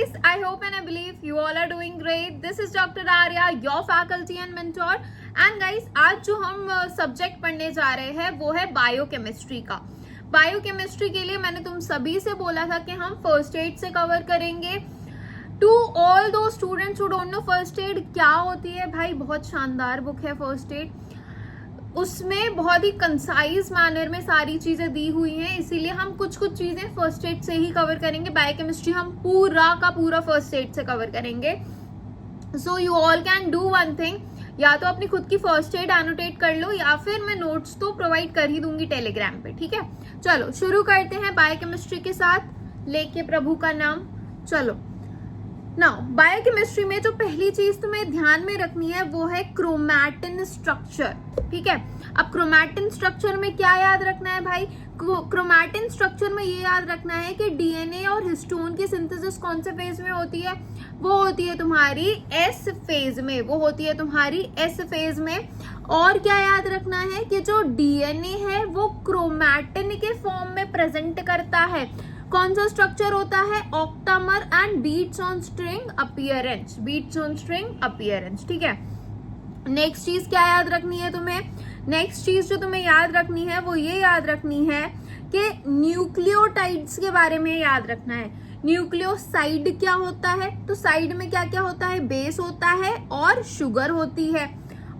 guys, I hope and I believe you all are doing great. This is Dr. Arya, your faculty and mentor. And guys, आज जो हम subject पढ़ने जा रहे हैं वो है बायोकेमिस्ट्री का. बायोकेमिस्ट्री के लिए मैंने तुम सभी से बोला था कि हम फर्स्ट एड से कवर करेंगे. टू ऑल दो students who don't know first aid क्या होती है, भाई बहुत शानदार बुक है फर्स्ट एड. उसमें बहुत ही कंसाइज मैनर में सारी चीजें दी हुई हैं, इसीलिए हम कुछ चीजें फर्स्ट एड से ही कवर करेंगे. बायोकेमिस्ट्री हम पूरा का पूरा फर्स्ट एड से कवर करेंगे. So you all can do one thing, या तो अपनी खुद की फर्स्ट एड एनोटेट कर लो या फिर मैं नोट्स तो प्रोवाइड कर ही दूंगी टेलीग्राम पे. ठीक है, चलो शुरू करते हैं बायोकेमिस्ट्री के साथ, लेके प्रभु का नाम. चलो नाउ बायोकेमिस्ट्री में जो पहली चीज तुम्हें ध्यान में रखनी है वो है क्रोमैटिन स्ट्रक्चर. ठीक है, अब क्रोमैटिन स्ट्रक्चर में क्या याद रखना है भाई? क्रोमैटिन स्ट्रक्चर में ये याद रखना है कि डीएनए और हिस्टोन की सिंथेसिस कौन से फेज में होती है? वो होती है तुम्हारी एस फेज में. वो होती है तुम्हारी एस फेज में. और क्या याद रखना है कि जो डीएनए है वो क्रोमैटिन के फॉर्म में प्रेजेंट करता है. कौन सा स्ट्रक्चर होता है? Octamer and beads on string appearance. Beads on string appearance. ठीक है, नेक्स्ट चीज क्या याद रखनी है तुम्हें? नेक्स्ट चीज जो तुम्हें याद रखनी है वो ये याद रखनी है कि न्यूक्लियोटाइड्स के बारे में याद रखना है. न्यूक्लियोसाइड क्या होता है? तो साइड में क्या क्या होता है? बेस होता है और शुगर होती है.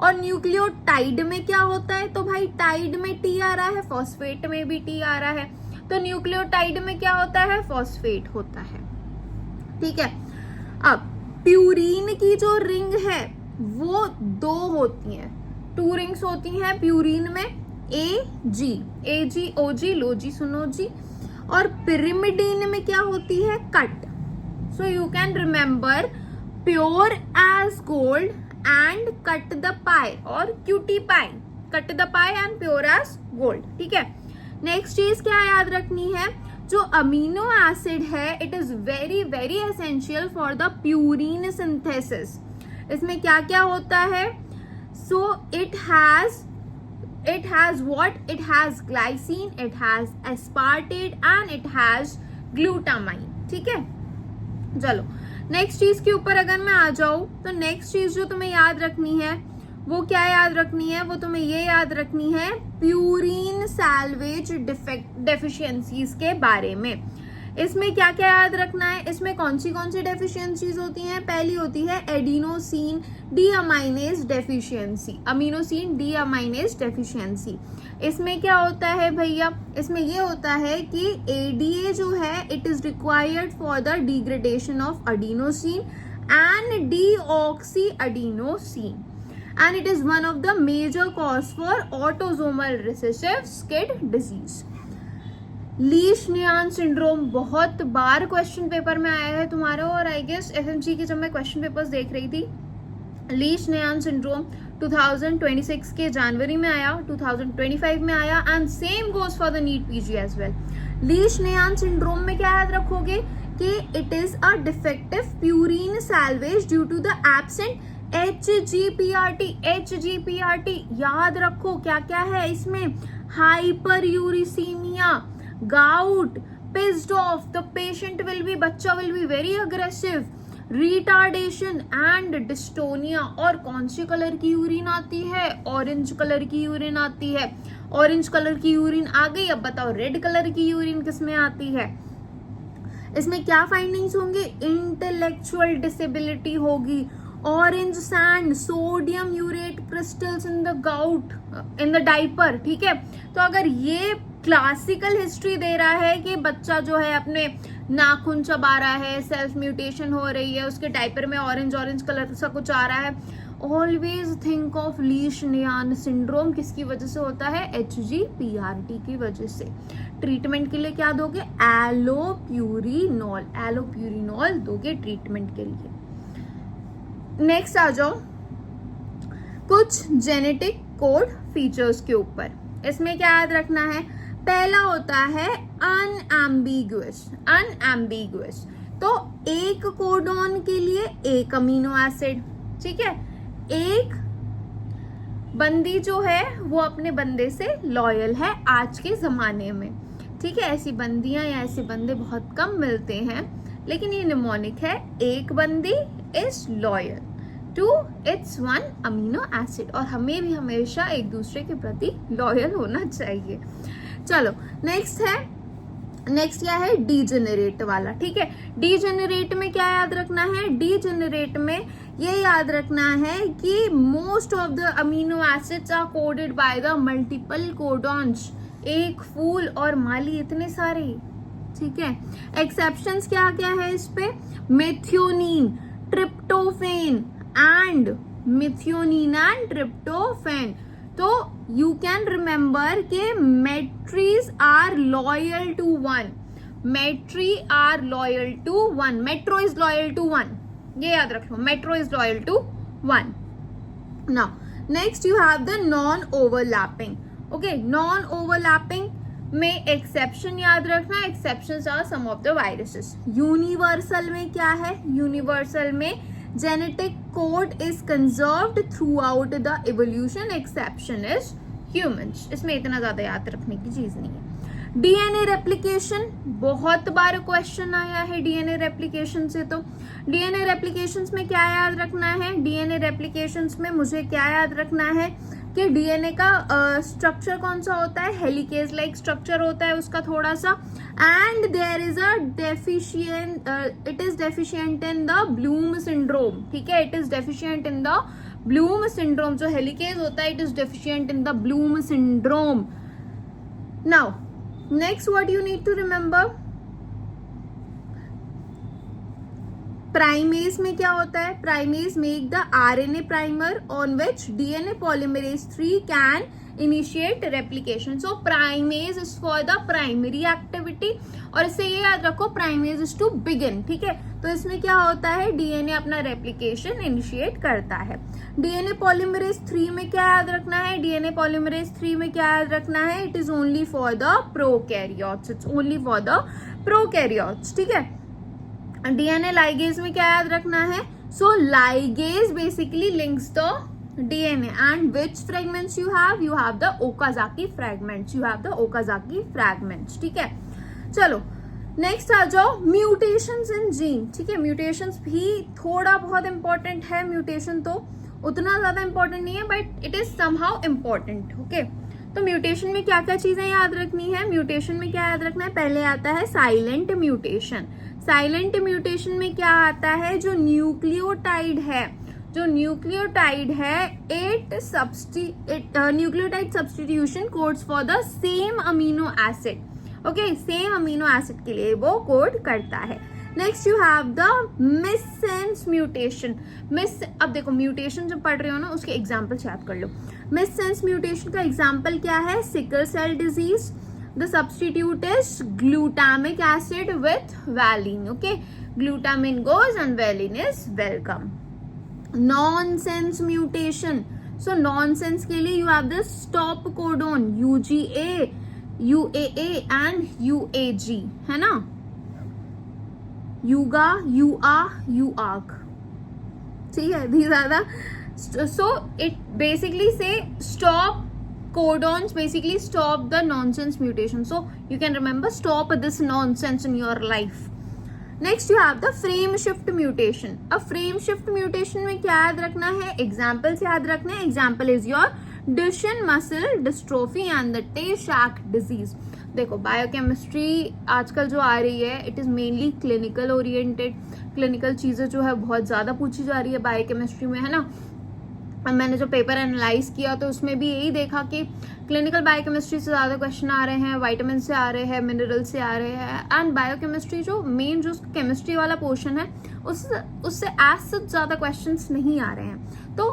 और न्यूक्लियोटाइड में क्या होता है? तो भाई टाइड में टी आ रहा है, फॉस्फेट में भी टी आ रहा है, तो न्यूक्लियोटाइड में क्या होता है? फॉस्फेट होता है. ठीक है, अब प्यूरीन की जो रिंग है वो दो होती हैं. टू रिंग्स होती हैं प्यूरीन में, ए जी ओ जी, लो जी सुनो जी. और पिरिमिडीन में क्या होती है? Cut. So you can remember pure as gold and cut the pie, और cutie pie. Cut the pie and pure as gold. ठीक है, नेक्स्ट चीज क्या याद रखनी है? जो अमीनो एसिड है it is very very essential for the purine synthesis. इसमें क्या क्या होता है? So it has what? It has glycine, it has aspartate and it has glutamine. ठीक है, चलो नेक्स्ट चीज के ऊपर अगर मैं आ जाऊं तो नेक्स्ट चीज जो तुम्हें याद रखनी है वो क्या याद रखनी है? वो तुम्हें ये याद रखनी है प्यूरीन सैल्वेज डेफिशिएंसीज के बारे में. इसमें क्या क्या याद रखना है? इसमें कौन सी डेफिशिएंसीज होती हैं? पहली होती है एडिनोसिन डीअमाइनेज डेफिशिएंसी. अमीनोसिन डीअमाइनेज डेफिशिएंसी. इसमें क्या होता है भैया? इसमें ये होता है कि एडीए जो है it is required for the degradation of adenosine and deoxy adenosine, and it is one of the major cause for autosomal recessive SCID disease. Lesch Nyhan syndrome बहुत बार क्वेश्चन पेपर में आया है तुम्हारे, और आई गेस एफएमजी की जब मैं क्वेश्चन पेपर्स देख रही थी, लीश-नियान सिंड्रोम 2026 के जनवरी में आया, 2025 में आया, and same goes for the NEET PG as well. Lesch Nyhan syndrome में क्या याद रखोगे कि it is a defective purine salvage due to the absent HGPRT. याद रखो क्या क्या है इसमें? Hyperuricemia, gout, pissed off, the patient will be, बच्चा will be very aggressive, retardation and dystonia. और कौन सी कलर की यूरिन आती है? ऑरेंज कलर की यूरिन आती है. ऑरेंज कलर की यूरिन आ गई, अब बताओ रेड कलर की यूरिन किसमें आती है? इसमें क्या फाइंडिंग्स होंगे? इंटेलेक्चुअल डिसेबिलिटी होगी, orange sand, sodium urate crystals in the gout, in the diaper. ठीक है, तो अगर ये क्लासिकल हिस्ट्री दे रहा है कि बच्चा जो है अपने नाखून चबा रहा है, सेल्फ म्यूटेशन हो रही है, उसके डाइपर में ऑरेंज कलर सा कुछ आ रहा है, ऑलवेज थिंक ऑफ लीश-नियान सिंड्रोम. किसकी वजह से होता है? HGPRT की वजह से. ट्रीटमेंट के लिए क्या दोगे? एलोप्यूरिनॉल दोगे ट्रीटमेंट के लिए. नेक्स्ट आ जाओ कुछ जेनेटिक कोड फीचर्स के ऊपर. इसमें क्या याद रखना है? पहला होता है अनएम्बिगुअस. तो एक कोडॉन के लिए एक अमीनो एसिड. ठीक है, एक बंदी जो है वो अपने बंदे से लॉयल है आज के जमाने में. ठीक है, ऐसी बंदियां या ऐसे बंदे बहुत कम मिलते हैं लेकिन ये निमोनिक है, एक बंदी is loyal to its one amino acid, और हमें भी हमेशा एक दूसरे के प्रति लॉयल होना चाहिए। चलो नेक्स्ट क्या है, डीजेनरेट वाला। ठीक है, डीजेनरेट में क्या याद रखना है, डीजेनरेट में ये याद रखना है कि most of the amino acids are coded by the multiple codons, एक फूल और माली इतने सारे। ठीक है, एक्सेप्शंस क्या क्या है इस पे, methionine, tryptophan and methionine and tryptophan. तो यू कैन रिमेंबर के metries are loyal to one, metry are loyal to one, metro is loyal to one, ये याद रख लो, metro is loyal to one. Now next you have the non overlapping. Okay, non overlapping में exception याद रखना, exceptions are some of the viruses. Universal में क्या है, यूनिवर्सल में genetic code is conserved through out the evolution, exception is humans. इसमें इतना ज्यादा याद रखने की चीज नहीं है। डीएनए रेप्लिकेशन, बहुत बार क्वेश्चन आया है डीएनए रेप्लिकेशन से। तो डीएनए रेप्लिकेशंस में क्या याद रखना है, डीएनए रेप्लिकेशंस में मुझे क्या याद रखना है कि डीएनए का स्ट्रक्चर कौन सा होता है, हेलिकेज लाइक स्ट्रक्चर होता है उसका थोड़ा सा, and there is a deficient, it is deficient in the Bloom syndrome. ठीक है, it is deficient in the Bloom syndrome, जो हेलिकेज होता है it is deficient in the Bloom syndrome. Now next what you need to remember, primase में क्या होता है, primase make the RNA primer on which DNA polymerase 3 can initiate replication. So primase is for the primary activity, और इससे ये याद रखो primase is to begin. ठीक है, तो इसमें क्या होता है, डीएनए अपना रेप्लिकेशन इनिशिएट करता है। डीएनए पॉलीमरेज 3 में क्या याद रखना है, डीएनए पॉलीमरेज 3 में क्या याद रखना है, it is only for the prokaryotes, its only for the prokaryotes. ठीक है, डीएनए लाइगेज में क्या याद रखना है, so ligase basically links the DNA, and which fragments you have the Okazaki fragments, you have the Okazaki fragments. ठीक है, चलो नेक्स्ट आ जाओ, म्यूटेशंस इन जीन। ठीक है, म्यूटेशंस भी थोड़ा बहुत इंपॉर्टेंट है, म्यूटेशन तो उतना ज्यादा इंपॉर्टेंट नहीं है but it is somehow important. Okay, तो म्यूटेशन में क्या क्या चीजें याद रखनी है, म्यूटेशन में क्या याद रखना है, पहले आता है साइलेंट म्यूटेशन। साइलेंट म्यूटेशन में क्या आता है, जो न्यूक्लियोटाइड है, जो न्यूक्लियोटाइड है nucleotide substitution codes for the same amino acid. Okay, same amino acid के लिए वो कोड करता है। Next you have the missense mutation. अब देखो म्यूटेशन जब पढ़ रहे हो ना उसके एग्जाम्पल्स याद कर लो। मिससेंस म्यूटेशन का एग्जाम्पल क्या है, sickle cell disease, the substitute is glutamic acid with valine. Okay, glutamine goes and valine is welcome. Nonsense mutation, so nonsense के लिए you have the stop codon UGA, UAA and UAG, है ना, युगा, UA, UAG। ठीक है, these are the, so it basically say stop codons basically stop the nonsense mutation, so you can remember stop this nonsense in your life. Next you have the frame shift mutation. अब frame shift mutation में क्या याद रखना है, examples याद रखना है। example is your Duchenne muscle dystrophy and the Tay-Sachs disease. देखो बायोकेमिस्ट्री आजकल जो आ रही है it is mainly clinical oriented, clinical चीजें जो है बहुत ज्यादा पूछी जा रही है बायोकेमिस्ट्री में, है ना। मैंने जो पेपर एनालाइज किया तो उसमें भी यही देखा कि क्लिनिकल बायोकेमिस्ट्री से ज़्यादा क्वेश्चन आ रहे हैं, विटामिन से आ रहे हैं, मिनरल से आ रहे हैं, एंड बायोकेमिस्ट्री जो मेन जो केमिस्ट्री वाला पोर्शन है उससे एज सच ज़्यादा क्वेश्चंस नहीं आ रहे हैं। तो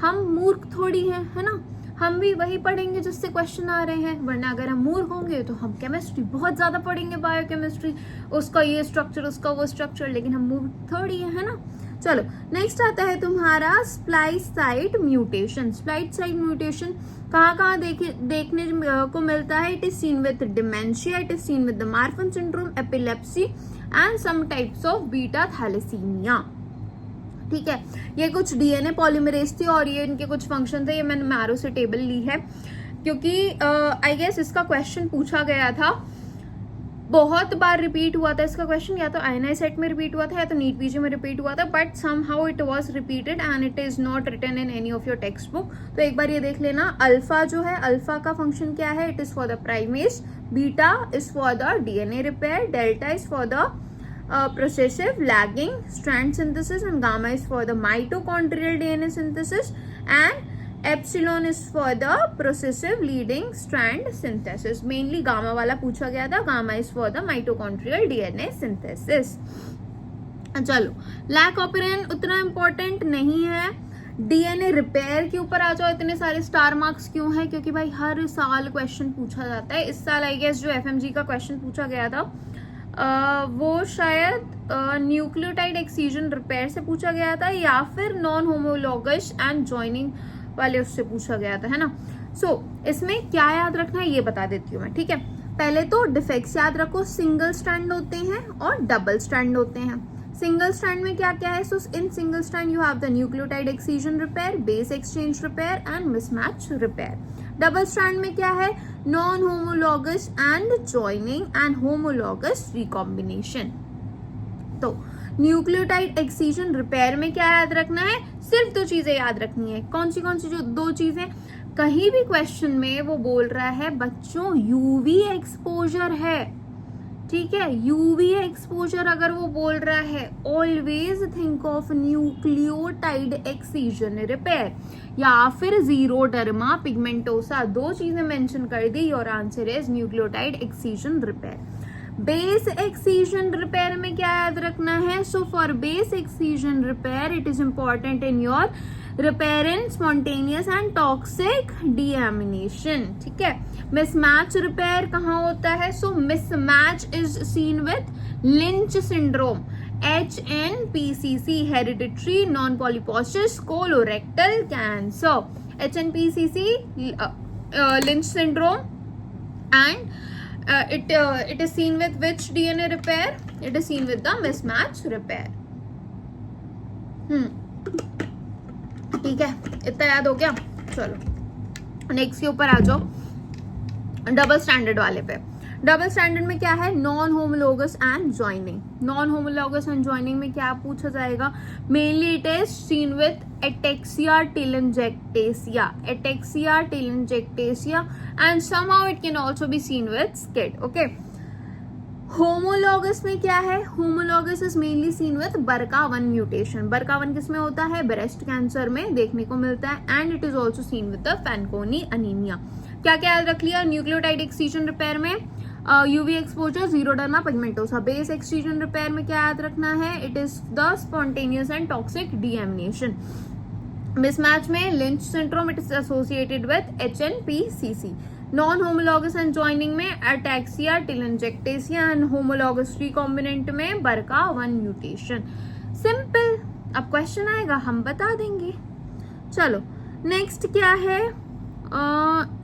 हम मूर्ख थोड़ी हैं, है ना, हम भी वही पढ़ेंगे जिससे क्वेश्चन आ रहे हैं, वरना अगर हम मूर्ख होंगे तो हम केमिस्ट्री बहुत ज़्यादा पढ़ेंगे, बायोकेमिस्ट्री उसका ये स्ट्रक्चर उसका वो स्ट्रक्चर, लेकिन हम मूर्ख थोड़ी है ना। चलो नेक्स्ट आता है तुम्हारा splice site mutation. Splice site mutation कहाँ देखने को मिलता है, it is seen with dementia, it is seen with the Marfan syndrome, epilepsy and some types of beta thalassemia. ठीक है, ये कुछ डीएनए पॉलीमरेज थी और ये इनके कुछ फंक्शन थे, ये मैंने मैरो से टेबल ली है क्योंकि आई गेस इसका क्वेश्चन पूछा गया था। बहुत बार रिपीट हुआ था इसका क्वेश्चन, या तो INI सेट में रिपीट हुआ था या तो नीट पीजी में रिपीट हुआ था, but somehow it was repeated and it is not written in any of your text book. तो एक बार ये देख लेना. अल्फा जो है, अल्फा का फंक्शन क्या है? It is for the primase, beta is for the DNA repair, delta is for the processive lagging strand synthesis, and gamma is for the mitochondrial DNA synthesis, and epsilon is for the processive leading strand synthesis. Mainly gamma वाला पूछा गया था. gamma is for the mitochondrial DNA synthesis. चलो, lack operand उतना important नहीं है. DNA repair के ऊपर आ जाओ. इतने सारे स्टार मार्क्स क्यों है? क्योंकि भाई हर साल क्वेश्चन पूछा जाता है. इस साल आई गेस जो FMG का क्वेश्चन पूछा गया था वो शायद न्यूक्लियोटाइड एक्सीजन रिपेयर से पूछा गया था, या फिर नॉन होमोलॉगस एंड जॉइनिंग वाले उससे पूछा गया था, है ना. सो इसमें क्या याद रखना है ये बता देती हूँ मैं, ठीक है. पहले तो डिफेक्ट्स याद रखो. सिंगल स्ट्रैंड होते हैं और डबल स्ट्रैंड होते हैं. सिंगल स्ट्रैंड में क्या क्या है? So in single strand you have the nucleotide excision repair, base exchange repair and mismatch repair. Double strand में क्या है? Non homologous end joining and homologous recombination. तो न्यूक्लियोटाइड एक्सीजन रिपेयर में क्या याद रखना है? सिर्फ दो चीजें याद रखनी है. कौन सी जो दो चीजें? कहीं भी क्वेश्चन में वो बोल रहा है बच्चों यूवी एक्सपोजर है, ठीक है. यूवी एक्सपोजर अगर वो बोल रहा है, always think of nucleotide excision repair या फिर जीरोडर्मा पिगमेंटोसा. दो चीजें मेंशन कर दी. Your answer is nucleotide excision repair. Base excision repair में क्या याद रखना है? So for base excision repair it is important in your repair in spontaneous and toxic deamination, ठीक है. मिसमैच रिपेयर कहाँ होता है? So mismatch is seen with Lynch syndrome, HNPCC, hereditary non polyposis colorectal cancer. HNPCC, lynch syndrome, and it is seen with which DNA repair? It is seen with the mismatch repair. ठीक है, इतना याद हो गया. चलो next के ऊपर आ जाओ. डबल स्टैंडर्ड वाले पे. डबल स्टैंडर्ड में क्या है? Non homologous end joining. Non homologous end joining में क्या पूछा जाएगा? Mainly it is seen with ataxia telangiectasia, ataxia telangiectasia, and somehow it can also be seen with SCID. Okay. Homologous में क्या है? Homologous is mainly seen with BRCA1 mutation. BRCA1 किसमें होता है? ब्रेस्ट कैंसर में देखने को मिलता है, and it is also seen with the Fanconi anaemia. क्या क्या याद रख लिया? न्यूक्लियोटाइड एक्सीजन रिपेयर में UV exposure, xeroderma pigmentosa. Base excision repair में क्या याद रखना है? It is the spontaneous and toxic deamination. Mismatch में Lynch syndrome, it is associated with HNPCC. Non homologous end joining में ataxia telangiectasia, and homologous recombinant में BRCA1 mutation. Simple. अब question आएगा हम बता देंगे. चलो नेक्स्ट क्या है?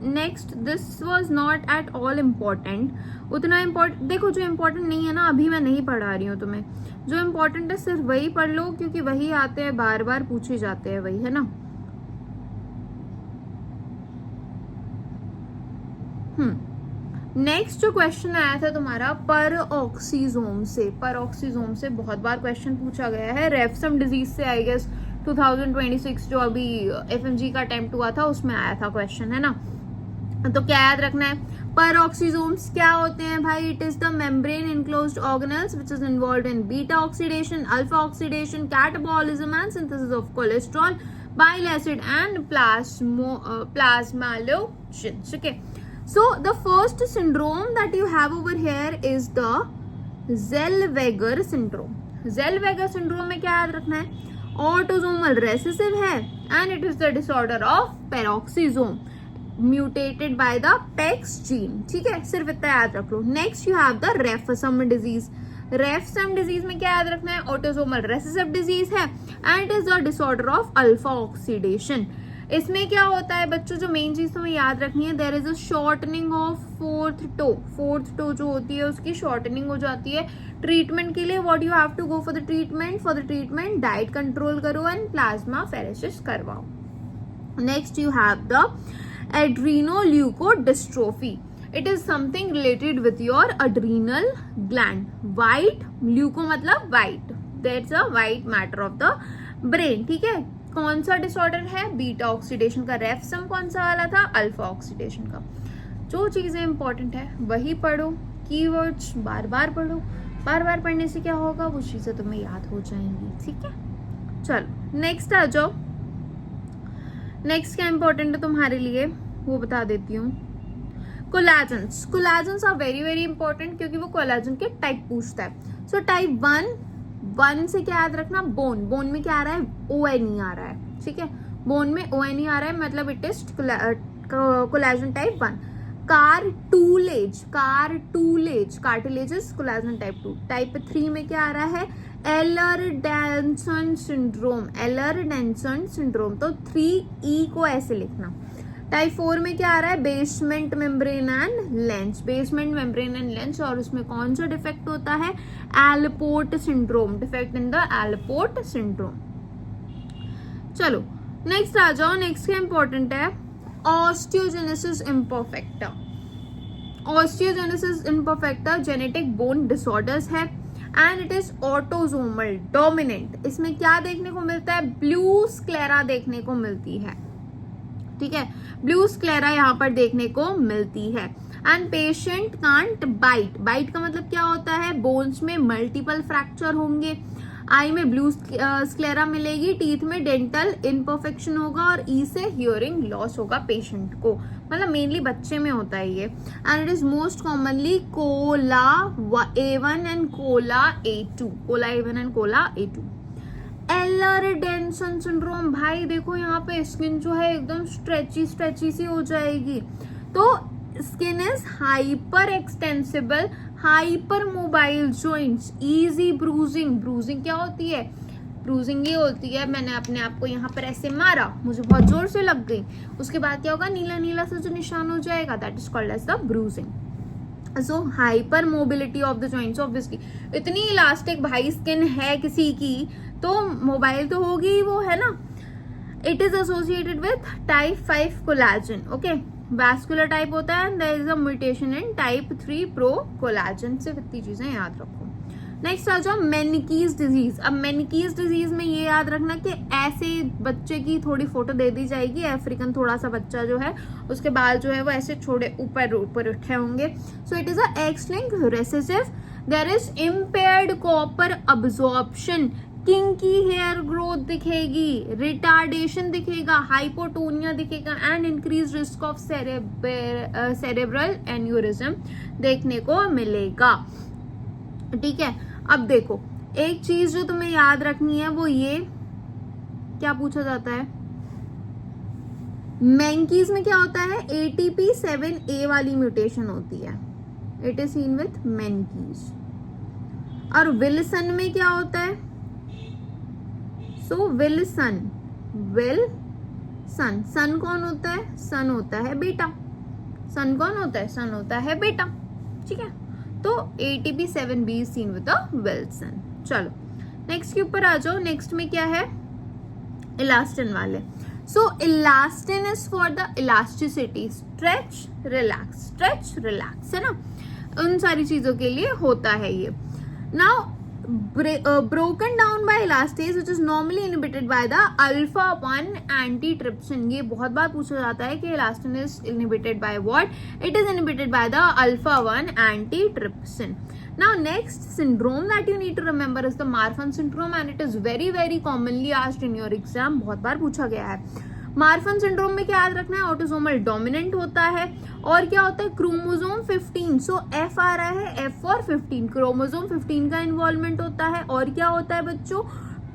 Next, this was not at all important. उतना इम्पोर्टेंट देखो, जो इम्पोर्टेंट नहीं है ना अभी मैं नहीं पढ़ा रही हूँ तुम्हें. जो इम्पोर्टेंट है सिर्फ वही पढ़ लो, क्योंकि वही आते हैं, बार बार पूछे जाते हैं वही, है ना. नेक्स्ट जो क्वेश्चन आया था तुम्हारा पर ऑक्सीजोम से. पर ऑक्सीजोम से बहुत बार क्वेश्चन पूछा गया है. रेफसम डिजीज से आई गेस 2026 जो अभी FMG का अटेम्प्ट हुआ था उसमें आया था क्वेश्चन, है ना. तो क्या याद रखना है? पर ऑक्सीजोम्स क्या होते हैं भाई? It is the membrane enclosed organelles which is involved in beta oxidation, alpha oxidation, catabolism and synthesis of cholesterol, bile acid and plasmalogens. Okay, so the first syndrome that you have over here is the Zellweger syndrome. Zellweger syndrome में क्या याद रखना है? Autosomal recessive है, and it is the disorder of peroxisome mutated by the PEX gene. ठीक है, सिर्फ इतना याद रख लो. Next you have the Refsum disease. Refsum disease में क्या याद रखना है? ऑटोसोमल रेसेसिव डिजीज है, and it is the disorder of alpha oxidation. इसमें क्या होता है बच्चों, जो मेन चीज तुम्हें याद रखनी है, there is a shortening of fourth toe. Fourth toe जो होती है उसकी शॉर्टनिंग हो जाती है. ट्रीटमेंट के लिए what you have to go for the treatment? For the treatment diet control करो एंड प्लाज्मा फेरेसिस करवाओ. Next you have the adrenoleukodystrophy. It is something related with your adrenal gland. White, leuko मतलब white, that's a white matter of the brain. ठीक है, कौन सा disorder है? Beta oxidation का. रेफसम कौन सा वाला था? अल्फा ऑक्सीडेशन का. जो चीजें इंपॉर्टेंट है वही पढ़ो, कीवर्ड्स बार बार पढ़ो. बार बार पढ़ने से क्या होगा? वो चीजें तुम्हें याद हो जाएंगी. ठीक है, चलो नेक्स्ट आ जाओ. नेक्स्ट क्या इंपॉर्टेंट है तुम्हारे लिए वो बता देती हूँ. कोलेजन्स. कोलेजन्स आर वेरी वेरी इंपॉर्टेंट क्योंकि वो कोलेजन के टाइप पूछता है. सो टाइप 1 से क्या याद रखना? बोन. बोन में क्या आ रहा है? ONE आ रहा है. ठीक है, बोन में ONE आ रहा है, मतलब it is collagen type 1. Cartilage. Cartilage, cartilages, collagen type 2. Type 3 में क्या आ रहा है? एलर-डेंसन सिंड्रोम. एलर-डेंसन सिंड्रोम, तो 3E को ऐसे लिखना. टाइप 4 में क्या आ रहा है? Basement membrane and lens. Basement membrane and lens, और उसमें कौन सा डिफेक्ट होता है? Alport syndrome. Defect in the Alport syndrome. चलो नेक्स्ट आ जाओ. नेक्स्ट क्या इंपॉर्टेंट है? Osteogenesis imperfecta. Osteogenesis imperfecta genetic bone disorders है and it is autosomal dominant. इसमें क्या देखने को मिलता है? ब्लू स्क्लेरा देखने को मिलती है. ठीक है, ब्लू स्क्लेरा यहाँ पर देखने को मिलती है. And patient can't bite. Bite का मतलब क्या होता है? बोन्स में मल्टीपल फ्रैक्चर होंगे. आई में ब्लू स्क्लेरा मिलेगी. टीथ में डेंटल इनपरफेक्शन होगा और ई से हियरिंग लॉस होगा पेशेंट को. मतलब मेनली बच्चे में होता है ये. And it is most commonly COL A1 and COL A2. COL A1 and COL A2. Ehlers Danlos syndrome. भाई देखो यहाँ पे स्किन जो है एकदम स्ट्रेची सी हो जाएगी. तो skin is hyper extensible, hyper mobile joints, easy bruising. Bruising क्या होती है? ब्रूजिंग ये होती है मैंने अपने आप को यहाँ पर ऐसे मारा, मुझे बहुत जोर से लग गई, उसके बाद क्या होगा? नीला नीला सा जो निशान हो जाएगा, that is called as the bruising. So hypermobility of the joints. Obviously इतनी इलास्टिक भाई स्किन है किसी की तो मोबाइल तो होगी ही वो, है ना. It is associated with type 5 collagen. Okay, vascular type होता है. There is a mutation in type 3 procollagen. सिर्फ इतनी चीजें याद रखो. नेक्स्ट आ जाओ मेनिकीज डिजीज. अब मेनिकीज डिजीज में ये याद रखना कि ऐसे बच्चे की थोड़ी फोटो दे दी जाएगी. अफ्रीकन थोड़ा सा बच्चा जो है उसके बाल जो है वो ऐसे छोड़े ऊपर उठे होंगे. So it is a X-linked recessive. There is impaired copper absorption. Kinky hair growth दिखेगी, रिटार्डेशन दिखेगा, हाइपोटोनिया दिखेगा and increase risk of cerebral aneurysm देखने को मिलेगा. ठीक है, अब देखो एक चीज जो तुम्हें याद रखनी है वो ये क्या पूछा जाता है? मैंकीज में क्या होता है? ATP7A वाली म्यूटेशन होती है. It is seen with Menkes. और विल्सन में क्या होता है? सो विल्सन. सन कौन होता है? सन होता है बेटा. सन कौन होता है? सन होता है बेटा. ठीक है, तो ATP7B is seen with Wilson. चलो नेक्स्ट के ऊपर आ जाओ. नेक्स्ट में क्या है? इलास्टिन वाले. So elastin is for the elasticity. Stretch relax, stretch relax, है ना. उन सारी चीजों के लिए होता है ये. Now broken down by elastase which is normally inhibited by the alpha 1 antitrypsin. ये बहुत बार पूछा जाता है कि elastin is inhibited by what? It is inhibited by the alpha 1 antitrypsin. Now next syndrome that you need to remember is the Marfan syndrome and it is very very commonly asked in your exam. बहुत बार पूछा गया है. Marfan syndrome में क्या याद रखना है? Autosomal dominant होता है. और क्या होता है? क्रोमोसोम 15. सो F आ रहा है, F और 15, क्रोमोसोम 15 का इन्वॉल्वमेंट होता है. और क्या होता है बच्चों?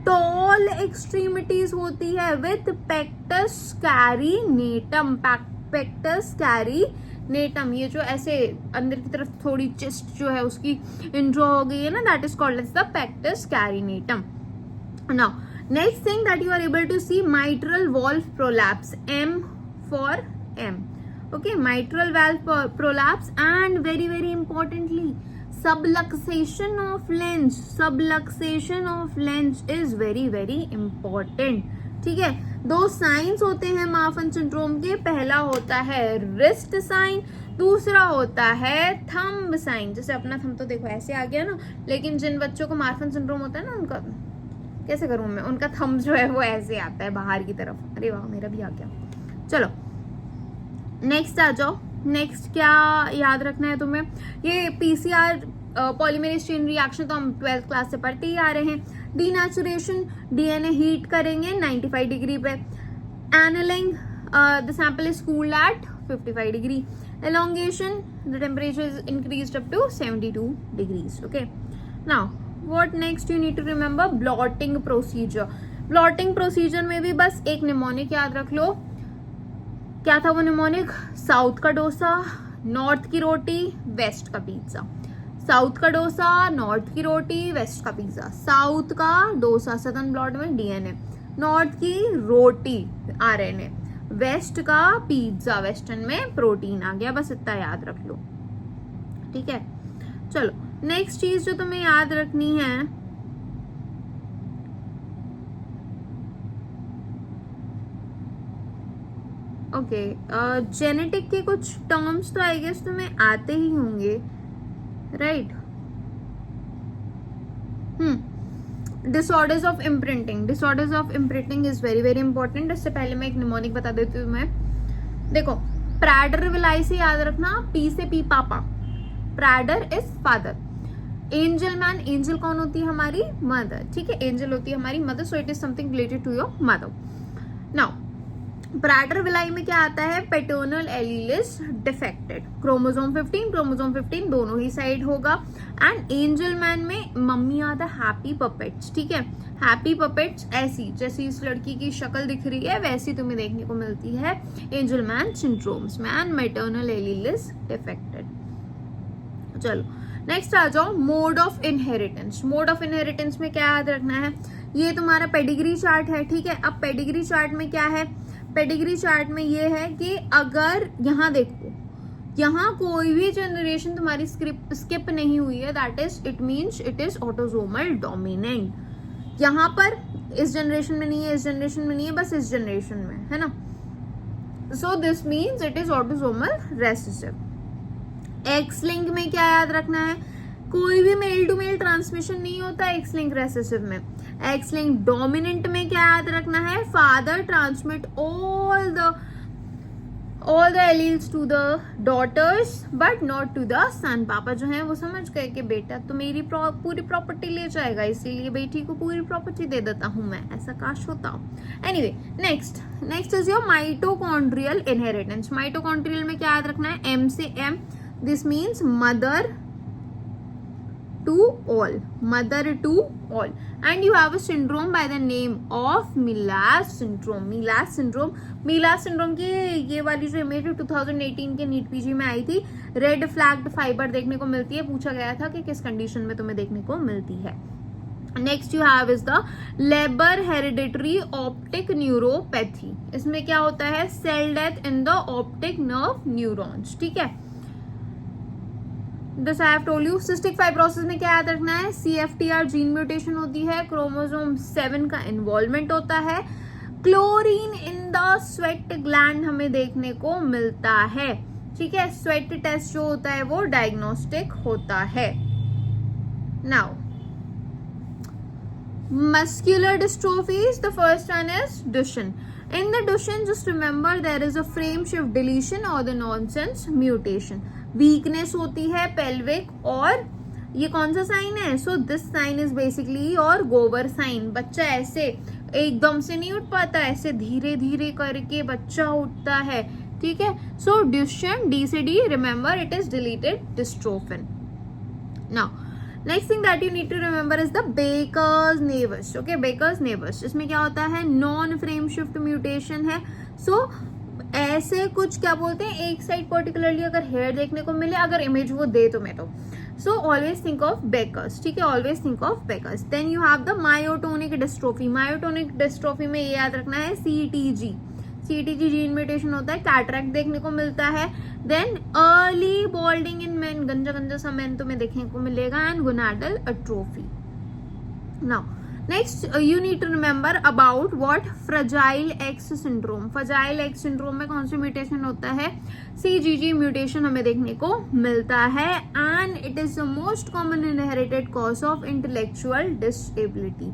टॉल एक्सट्रीमिटीज होती है विथ पेक्टस कैरिनेटम. पेक्टस कैरिनेटम, ये जो ऐसे अंदर की तरफ थोड़ी चेस्ट जो है उसकी इंट्रो हो गई है ना, that is called as the pectus carinatum. Now next thing that you are able to see, mitral valve prolapse. M for M. Okay, mitral valve prolapse and very very importantly subluxation of lens. Subluxation of lens is very very important. ठीक है, 2 science होते हैं Marfan syndrome के. पहला होता है wrist sign, दूसरा होता है थंब साइन, जैसे अपना थंब तो देखो ऐसे आ गया ना, लेकिन जिन बच्चों को मार्फन सिंड्रोम होता है ना, उनका कैसे करूं मैं, उनका थंब जो है वो ऐसे आता है बाहर की तरफ। अरे वाह, मेरा भी आ गया। चलो नेक्स्ट आ जाओ। नेक्स्ट क्या याद रखना है तुम्हें, ये पीसीआर पॉलीमरेज चेन रिएक्शन तो हम 12th क्लास से पढ़ते ही आ रहे हैं। डीनेचुरेशन, डीएनए हीट करेंगे 95 डिग्री पे। Annealing, the sample is cooled at 55 degree. elongation, the temperature is increased up to 72 degrees. Okay, now what next you need to remember, blotting procedure. blotting procedure में भी बस एक mnemonic याद रख लो। क्या था वो निमोनिक, साउथ का डोसा, नॉर्थ की रोटी, वेस्ट का पिज्जा। साउथ का डोसा, नॉर्थ की रोटी, वेस्ट का पिज्जा। साउथ का डोसा सदर्न ब्लॉट में डीएनए, नॉर्थ की रोटी आरएनए, वेस्ट का पिज्जा वेस्टर्न में प्रोटीन आ गया। बस इतना याद रख लो, ठीक है। चलो नेक्स्ट चीज जो तुम्हें याद रखनी है, ओके, जेनेटिक के कुछ टर्म्स तो आई गेस तुम्हें आते ही होंगे, right. Disorders of imprinting, disorders of imprinting is very very important. इससे पहले मैं एक निमोनिक बता देती हूँ मैं। देखो प्रैडर विलाई से याद रखना, पी से पी पापा, Prader is father. Angelman, angel कौन होती है, हमारी मदर, ठीक है, एंजल होती है हमारी mother, so it is something related to your mother. Now Prader Willi में क्या आता है, paternal allele is defected, chromosome 15 दोनों ही साइड होगा। एंड एंजल मैन में mummy are the happy puppets, ठीक है, हैप्पी पपेट्स ऐसी जैसी इस लड़की की शक्ल दिख रही है वैसी तुम्हें देखने को मिलती है एंजल मैन सिंड्रोम्स में। And maternal allele is defected. चलो नेक्स्ट आ जाओ, mode of inheritance. Mode of inheritance में क्या याद रखना है, ये तुम्हारा पेडिग्री चार्ट है, ठीक है। अब पेडिग्री चार्ट में क्या है, पेडिग्री चार्ट में ये है कि अगर यहाँ देखो, यहाँ कोई भी जनरेशन तुम्हारी स्किप नहीं हुई है, that is it means it is autosomal dominant. यहाँ पर इस जनरेशन में नहीं है, इस जनरेशन में नहीं है, बस इस जनरेशन में है ना, so this means it is autosomal recessive. X link में क्या याद रखना है, कोई भी मेल टू मेल ट्रांसमिशन नहीं होता एक्स लिंक रेसेसिव में। एक्स लिंक डोमिनेंट में क्या याद रखना है, father transmit all the alleles to the daughters but not to the son. पापा जो है वो समझ गए कि बेटा तो मेरी पूरी प्रॉपर्टी ले जाएगा, इसीलिए बेटी को पूरी प्रॉपर्टी दे देता हूं मैं, ऐसा काश होता। Anyway next is your mitochondrial inheritance. Mitochondrial में क्या याद रखना है, एम से M, this means mother to all, mother to all, and you have a syndrome by the name of Milas syndrome. Milas syndrome की ये वाली जो इमेज 2018 के नीट पीजी में आई थी, रेड फ्लैग्ड फाइबर देखने को मिलती है। पूछा गया था कि किस कंडीशन में तुम्हें देखने को मिलती है। Next you have is the Leber hereditary optic neuropathy. इसमें क्या होता है, cell death in the optic nerve neurons, ठीक है। This I have told you. Cystic fibrosis में क्या याद रखना है, CFTR जीन म्यूटेशन होती है, क्रोमोसोम 7 का इन्वॉल्वमेंट होता है। Chlorine in the sweat gland हमें देखने को मिलता है, ठीक है। स्वेट टेस्ट जो होता है वो डायग्नोस्टिक होता है। Now muscular dystrophies, the first one is Duchenne. In the Duchenne, just remember there is a frame shift deletion or the nonsense mutation. Weakness होती है pelvic, और ये कौन सा साइन है, so this sign is basically और Gower sign. बच्चा ऐसे एकदम से नहीं उठ पाता, ऐसे धीरे धीरे करके बच्चा उठता है, ठीक है। सो Duchenne, D से D, remember it is deleted dystrophin. Now next thing that you need to remember is the Baker's nevus. Okay, Baker's nevus, इसमें क्या होता है, नॉन फ्रेम शिफ्ट म्यूटेशन है। सो ऐसे कुछ क्या बोलते हैं, एक साइड पर्टिकुलरली अगर हेयर देखने को मिले, अगर इमेज वो दे तुम्हें तो, so always think of Baker's, ठीक है, always think of Baker's. Then you have the myotonic dystrophy. Myotonic dystrophy में ये याद रखना है CTG. CTG जीन म्यूटेशन होता है, कैटरैक्ट देखने को मिलता है। Then early balding in men, गंजा गंजा सा मेन तुम्हें देखने को मिलेगा, and gonadal atrophy. Now next you need to remember about what fragile X syndrome. Fragile X syndrome में कौन सा म्यूटेशन होता है? CGG म्यूटेशन हमें देखने को मिलता है and it is the most common inherited cause of intellectual disability.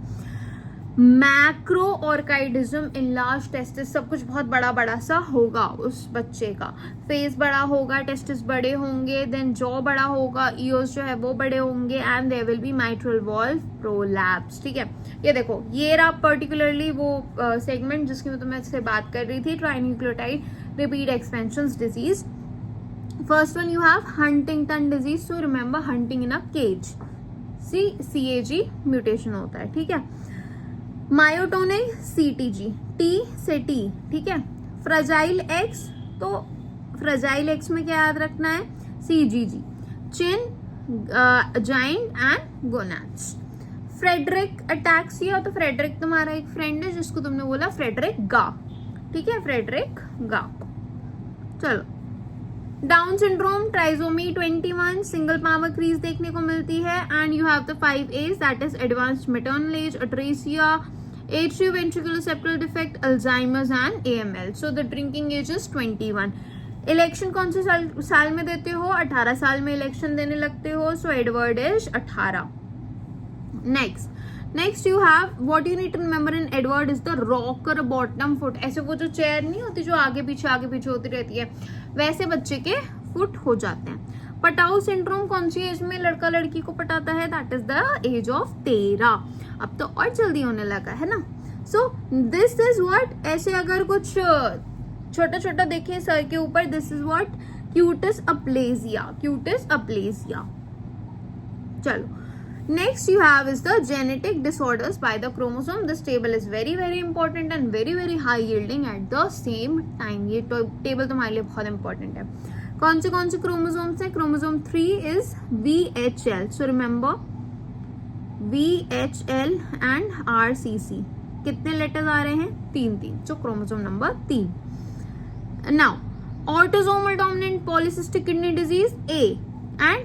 Macroorchidism, enlarge testis, सब कुछ बहुत बड़ा बड़ा सा होगा उस बच्चे का. फेस बड़ा होगा, टेस्टिस बड़े होंगे, देन जॉ बड़ा होगा, ईयर्स जो है वो बड़े होंगे and there will be mitral valve prolapse. ठीक है, ये देखो ये रहा पर्टिकुलरली वो सेगमेंट जिसकी मैं तुम्हें बात कर रही थी, trinucleotide repeat expansion disease. First one you have Huntington disease. So remember hunting in a cage, CAG mutation होता है. ठीक है, मायोटोनिक CTG, T से T. ठीक है, फ्रजाइल एक्स, तो फ्रजाइल एक्स में क्या याद रखना है? CGG, chin, giant and gonads. Friedreich ataxia, तो फ्रेडरिक तुम्हारा एक फ्रेंड है जिसको तुमने बोला फ्रेडरिक गा. ठीक है, फ्रेडरिक गा. चलो, Down syndrome, trisomy 21, single power crease देखने को मिलती है and you have the 5 A's, that is advanced maternal age, atresia, atrioventricular defect, Alzheimer's and AML. So the drinking age is 21. Election कौन से साल में देते हो? 18 साल में इलेक्शन देने लगते हो. So Edward is 18. Next you have what you need to remember in Edward is the rocker bottom foot. ऐसे वो जो चेयर नहीं होती जो आगे पीछे होती रहती है, वैसे बच्चे के फुट हो जाते हैं. पटाऊ सिंड्रोम कौन सी एज में लड़का लड़की को पटाता है? That is the age of 13. अब तो और जल्दी होने लगा है ना. सो दिस इज व्हाट, ऐसे अगर कुछ छोटा छोटा देखें सर के ऊपर, दिस इज व्हाट क्यूटिस अप्लेजिया. चलो, next you have is the genetic disorders by the chromosome. This table is very very important and very very high yielding at the same time. ये टेबल तुम्हारे लिए बहुत important है. कौन से chromosomes हैं? Chromosome 3 is VHL. So remember VHL and RCC. कितने letters आ रहे हैं? 3. So chromosome number 3. Now autosomal dominant polycystic kidney disease A and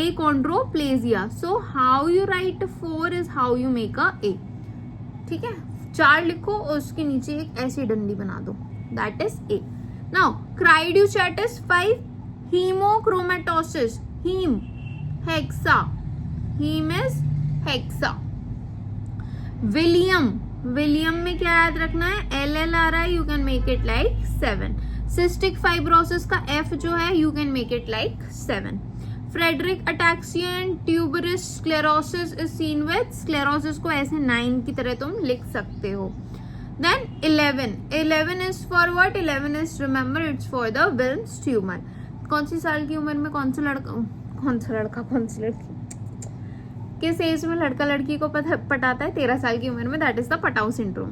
achondroplasia. So how you write 4 is how you make a A. ठीक है, 4 लिखो और उसके नीचे एक ऐसी डंडी बना दो, that is A. Now cryogenitis 5, hemochromatosis, heme is hexa. William में क्या याद रखना है? LL आ रहा है, you can make it like 7. cystic fibrosis का F जो है, you can make it like 7. Friedreich ataxia and tuberous sclerosis is seen with, sclerosis को ऐसे 9 की तरह तुम लिख सकते हो. Then 11 is for what? 11 is remember it's for the Wilms tumour. कौन सी साल की उम्र में कौन सा लड़की किस एज में लड़का लड़की को पटाता है? 13 साल की उम्र में, that is the Patau syndrome.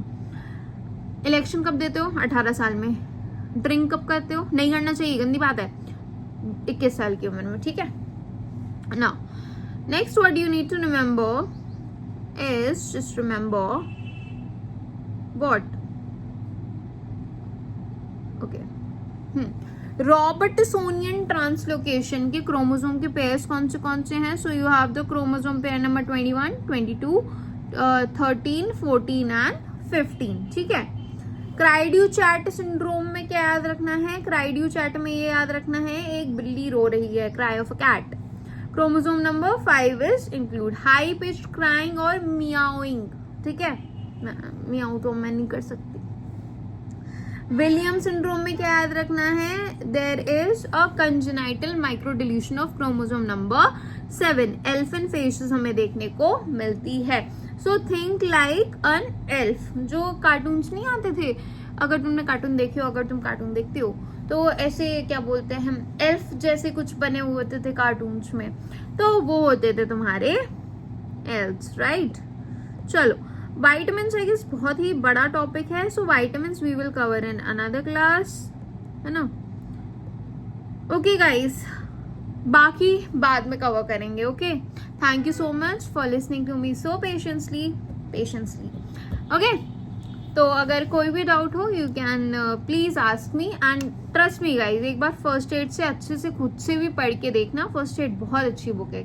Election कब देते हो? 18 साल में. ड्रिंक कब करते हो? नहीं करना चाहिए, गंदी बात है, 21 साल की उम्र में. ठीक है. Now, next what you need to remember is, just remember what? Okay. Robertsonian translocation के क्रोमोसोम के पेयर्स कौन से हैं? So you have the chromosome pair number 21, 22, 13, 14 and 15. ठीक है. क्राइड्यूचैट सिंड्रोम में क्या याद रखना है? क्राइड्यूचैट में ये याद रखना है, एक बिल्ली रो रही है, cry of a cat. Chromosome number 5 is include high pitched crying और मियाओइंग. ठीक है, मियाओ तो मैं नहीं कर सकती. विलियम सिंड्रोम में क्या याद रखना है? There is a congenital microdeletion of chromosome number 7. Elfin faces हमें देखने को मिलती है. So think like an elf. जो कार्टून्स नहीं आते थे, अगर तुमने कार्टून देखे हो, अगर तुम कार्टून देखते हो तो ऐसे क्या बोलते हैं हम, एल्फ जैसे कुछ बने हुए होते थे कार्टून्स में, तो वो होते थे तुम्हारे एल्व्स, राइट. चलो, विटामिन्स आई गेस बहुत ही बड़ा टॉपिक है. So vitamins we will cover in another class, है ना. ओके गाइस, बाकी बाद में कवर करेंगे. Okay, thank you so much for listening to me so patiently. Okay, तो अगर कोई भी डाउट हो you can please ask me and trust me guys, एक बार फर्स्ट एड से अच्छे से खुद से भी पढ़ के देखना. फर्स्ट एड बहुत अच्छी बुक है.